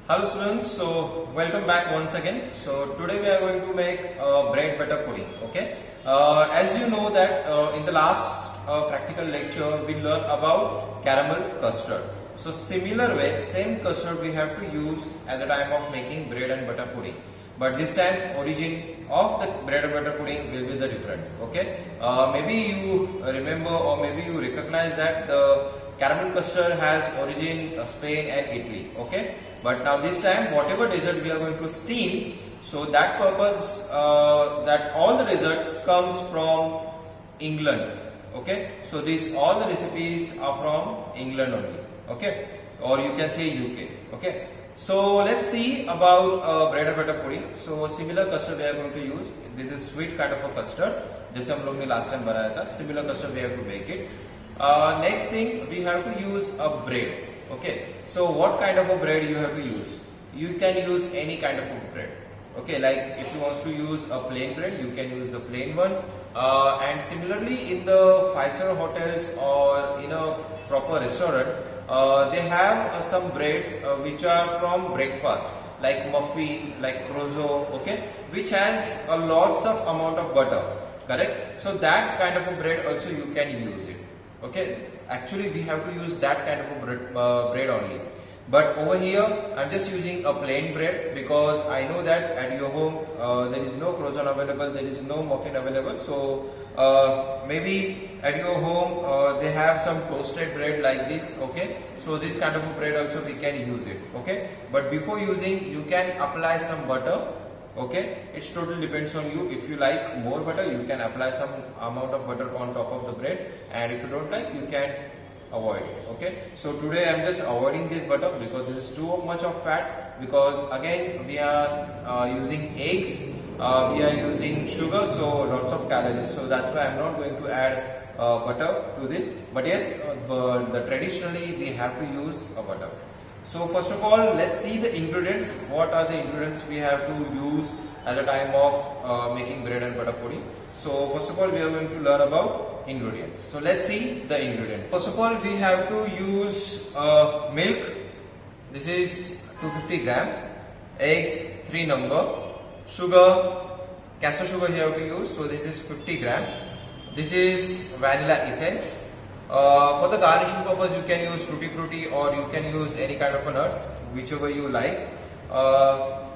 Hello students, so welcome back once again. So today we are going to make bread butter pudding. Okay, as you know that in the last practical lecture we learned about caramel custard. So similar way, same custard we have to use at the time of making bread and butter pudding. But this time origin of the bread and butter pudding will be the different. Okay, maybe you remember or maybe you recognize that the caramel custard has origin Spain and Italy. Okay, but now this time whatever dessert we are going to steam, so that purpose that all the dessert comes from England. Okay, so these all the recipes are from England only. Okay, or you can say UK. Okay, so let's see about bread and butter pudding. So similar custard we are going to use. This is sweet kind of a custard जैसे हम लोग ने last time बनाया था. Similar custard we have to make it. Next thing we have to use a bread. Okay, so what kind of a bread you have to use? You can use any kind of a bread. Okay, like if you want to use a plain bread, you can use the plain one. And similarly, in the 5-star hotels or in a proper restaurant, they have some breads which are from breakfast, like muffin, like croissant. Okay, which has a lots of amount of butter. Correct. So that kind of a bread also you can use it. Okay, actually we have to use that kind of a bread only, but over here I'm just using a plain bread because I know that at your home there is no croissant available, there is no muffin available. So maybe at your home they have some toasted bread like this. Okay, so this kind of a bread also we can use it. Okay, but before using you can apply some butter. Okay, it's totally depends on you. If you like more butter, you can apply some amount of butter on top of the bread, and if you don't like, you can avoid it. Okay, so today I'm just avoiding this butter because this is too much of fat, because again we are using eggs, we are using sugar, so lots of calories. So that's why I'm not going to add butter to this. But yes, the traditionally we have to use a butter. So first of all, let's see the ingredients. What are the ingredients we have to use at the time of making bread and butter pudding? So first of all, we are going to learn about ingredients. So let's see the ingredients. First of all, we have to use milk. This is 250 gram. Eggs 3 number. Sugar, castor sugar you have to use. So this is 50 gram. This is vanilla essence. For the garnishing purpose, you can use tutti frutti or you can use any kind of nuts, whichever you like.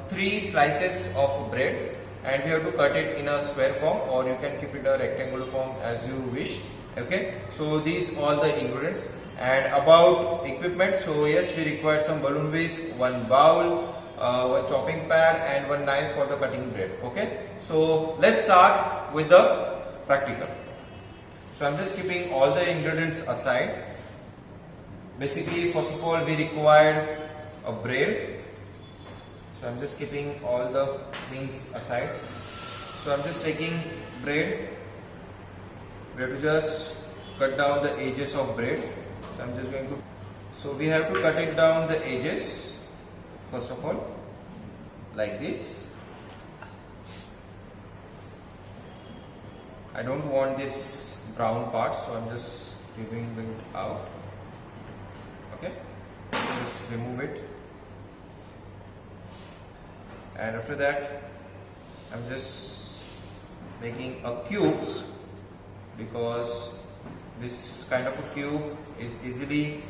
3 slices of bread, and we have to cut it in a square form, or you can keep it a rectangular form as you wish. Okay, so these all the ingredients. And about equipment, so yes, we require some balloon whisk, 1 bowl, 1 chopping pad, and 1 knife for the cutting bread. Okay, so let's start with the practical. So I'm just keeping all the ingredients aside. Basically, first of all, we required a bread. So I'm just keeping all the things aside. So I'm just taking bread. We have to just cut down the edges of bread. So I'm just going to. So we have to cut it down the edges. First of all, like this. I don't want this brown part, so I'm just leaving it out. Okay, just remove it, and after that I'm just making a cubes, because this kind of a cube is easily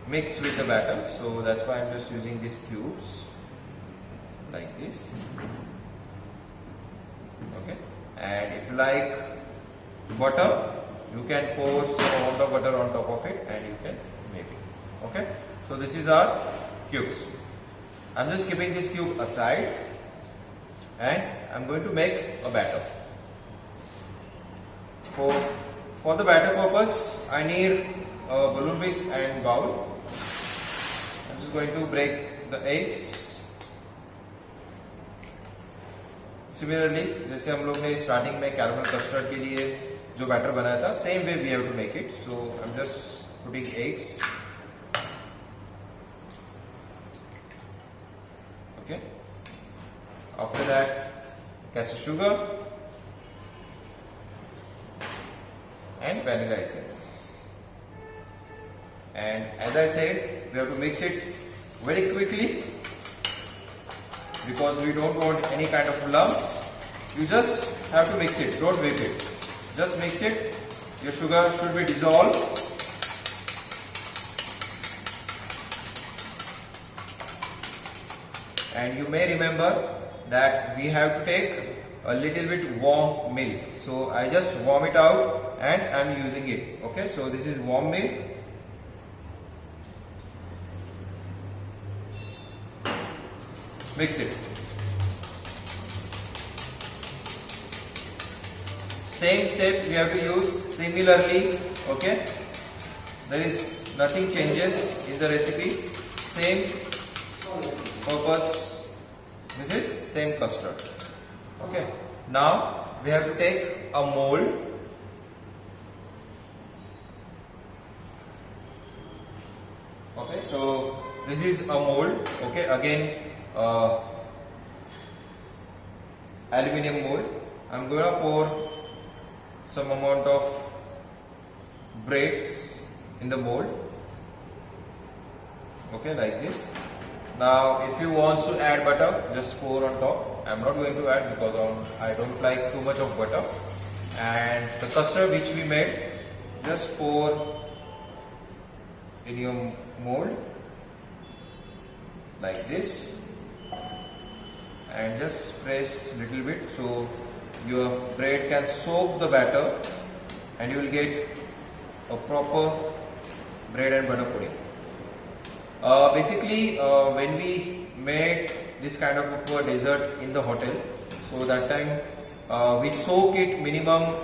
mixed with the batter, so that's why I'm just using these cubes like this. Okay, and if you like butter, you can pour some amount of butter on top of it and you can make it. Okay, so this is our cubes. I'm just keeping this cube aside and I'm going to make a batter. For the batter purpose, I need a balloon whisk and bowl. I'm just going to break the eggs. Similarly, जैसे हम लोग ने starting में caramel custard के लिए जो batter बनाया था, same way we have to make it. So I'm just putting eggs. Okay. After that, castor sugar and vanilla essence. And as I said, we have to mix it very quickly because we don't want any kind of lumps. You just have to mix it, don't whip it. Just mix it. Your sugar should be dissolved. And you may remember that we have to take a little bit warm milk. So I just warm it out and I'm using it. Okay, so this is warm milk. Mix it. Same step we have to use similarly. Okay, there is nothing changes in the recipe. Same purpose. This is same custard. Okay, now we have to take a mold. Okay, so this is a mold. Okay, again aluminium mold. I'm going to pour some amount of breads in the mold. Okay, like this. Now if you want to add butter, just pour on top. I'm not going to add because I don't like too much of butter. And the custard which we made, just pour in your mold like this and just press little bit so your bread can soak the batter and you will get a proper bread and butter pudding. Basically when we made this kind of a dessert in the hotel, so that time we soak it minimum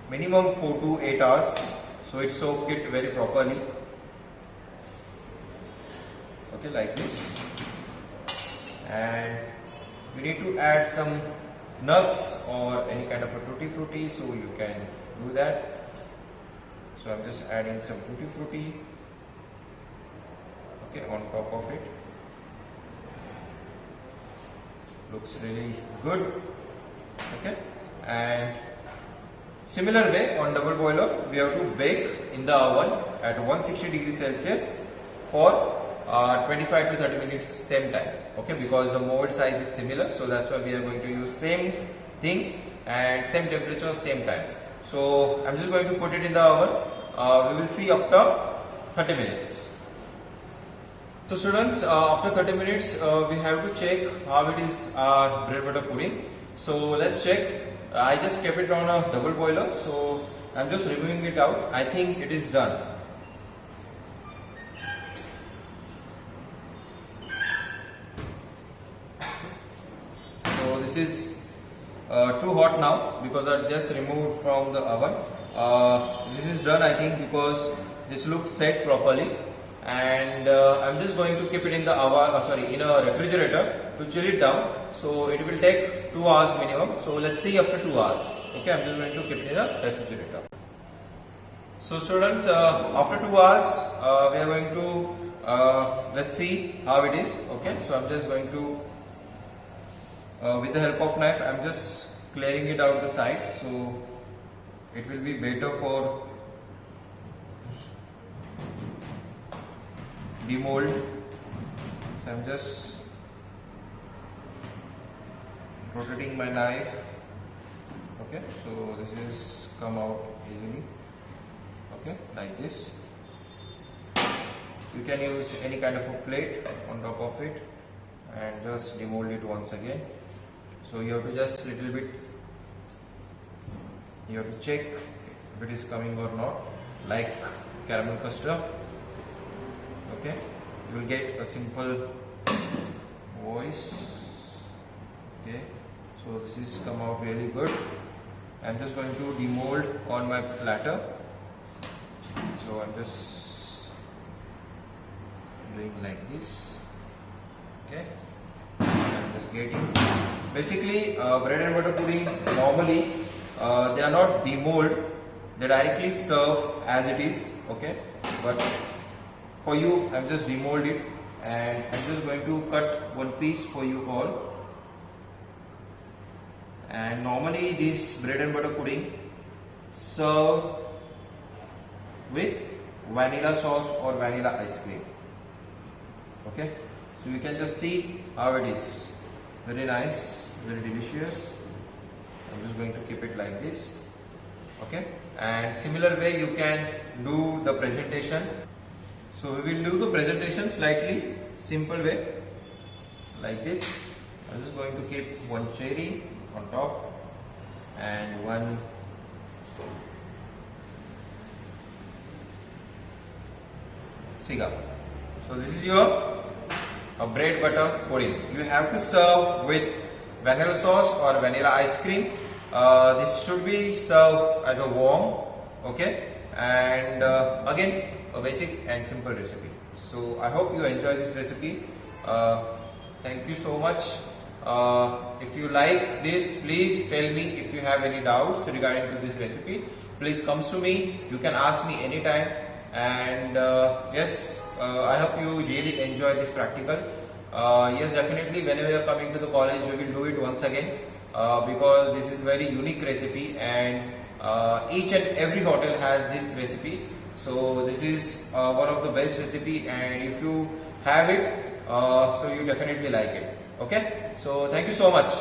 4 to 8 hours, so it soak it very properly. Okay, like this. And you need to add some nuts or any kind of a tutti frutti, so you can do that. So I'm just adding some tutti frutti, okay, on top of it. Looks really good. Okay, and similar way on double boiler we have to bake in the oven at 160 degrees Celsius for 25 to 30 minutes same time. Okay, because the mold size is similar, so that's why we are going to use same thing and same temperature same time. So I'm just going to put it in the oven. We will see after 30 minutes. So students, after 30 minutes we have to check how it is our bread butter pudding. So let's check. I just kept it on a double boiler, so I'm just removing it out. I think it is done. So this is too hot now because I just removed from the oven. This is done, I think, because this looks set properly. And I'm just going to keep it in the oven, in a refrigerator to chill it down. So it will take 2 hours minimum. So let's see after 2 hours. Okay, I'm just going to keep it in a refrigerator. So students, after 2 hours, we are going to let's see how it is. Okay, so I'm just going to with the help of knife, I'm just clearing it out the sides, so it will be better for demold. So I'm just rotating my knife. Okay, so this is come out easily. Okay, like this. You can use any kind of a plate on top of it and just demold it once again. So you have to just little bit, you have to check if it is coming or not, like caramel custard. Okay, you will get a simple voice. Okay, so this is come out really good. I'm just going to demold on my platter. So I'm just doing like this. Okay, I'm just getting. Basically, bread and butter pudding normally they are not demold; they directly serve as it is. Okay, but for you, I'm just demold it, and I'm just going to cut one piece for you all. And normally, this bread and butter pudding serve with vanilla sauce or vanilla ice cream. Okay, So you can just see how it is. Very nice, very delicious. I'm just going to keep it like this. Okay, and similar way you can do the presentation. So we will do the presentation slightly simple way, like this. I'm just going to keep one cherry on top and one cigar. So this is your bread butter pudding. You have to serve with vanilla sauce or vanilla ice cream. This should be served as a warm, okay, and again a basic and simple recipe. So I hope you enjoy this recipe. Thank you so much. If you like this, please tell me. If you have any doubts regarding to this recipe, please come to me. You can ask me anytime. And yes, I hope you really enjoy this practical. Yes, definitely whenever you are coming to the college, we will do it once again, because this is very unique recipe, and each and every hotel has this recipe. So this is one of the best recipe, and if you have it, so you definitely like it. Okay, so thank you so much.